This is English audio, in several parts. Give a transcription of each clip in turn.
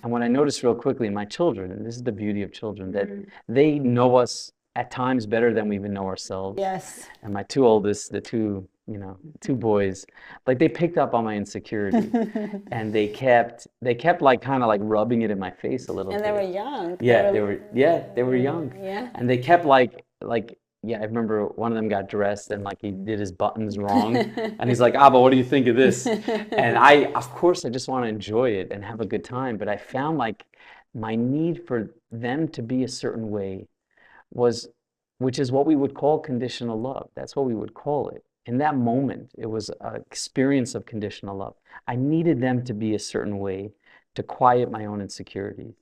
And what I noticed real quickly in my children, and this is the beauty of children, that they know us at times better than we even know ourselves. Yes. And my two oldest, the two, two boys, like they picked up on my insecurity, and they kept like kind of like rubbing it in my face a little And they were bit. young. Yeah, they were young, Yeah. and they kept like yeah. I remember one of them got dressed and like he did his buttons wrong, and he's like, "Abba, what do you think of this?" And of course, I just want to enjoy it and have a good time, but I found like my need for them to be a certain way was, which is what we would call conditional love. That's what we would call it. In that moment, it was an experience of conditional love. I needed them to be a certain way to quiet my own insecurities.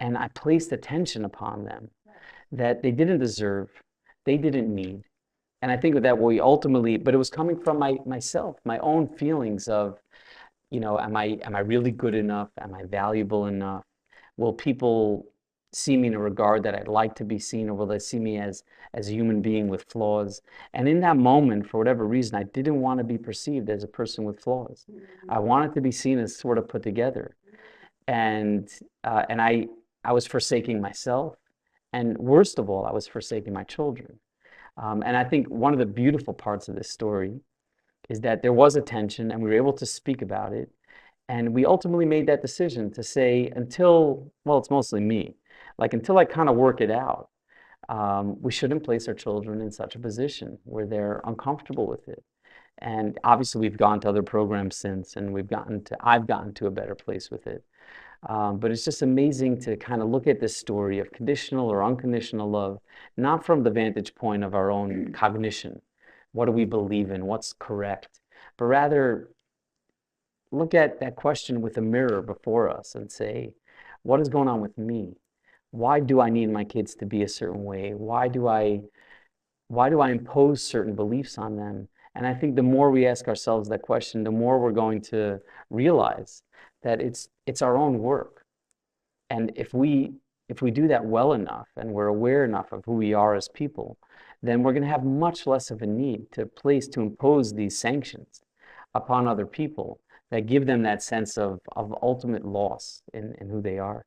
And I placed attention upon them that they didn't deserve, they didn't need. And I think that we ultimately, but it was coming from myself, my own feelings of, am I really good enough? Am I valuable enough? Will people see me in a regard that I'd like to be seen, or will they see me as a human being with flaws? And in that moment, for whatever reason, I didn't want to be perceived as a person with flaws. I wanted to be seen as sort of put together. And I was forsaking myself, and worst of all, I was forsaking my children. And I think one of the beautiful parts of this story is that there was a tension, and we were able to speak about it. And we ultimately made that decision to say, well, it's mostly me, like until I kind of work it out, we shouldn't place our children in such a position where they're uncomfortable with it. And obviously, we've gone to other programs since, and I've gotten to a better place with it. But it's just amazing to kind of look at this story of conditional or unconditional love, not from the vantage point of our own cognition. What do we believe in? What's correct? But rather look at that question with a mirror before us and say, what is going on with me? Why do I need my kids to be a certain way? Why do I impose certain beliefs on them? And I think the more we ask ourselves that question, the more we're going to realize that it's our own work. And if we do that well enough and we're aware enough of who we are as people, then we're going to have much less of a need to impose these sanctions upon other people that give them that sense of ultimate loss in who they are.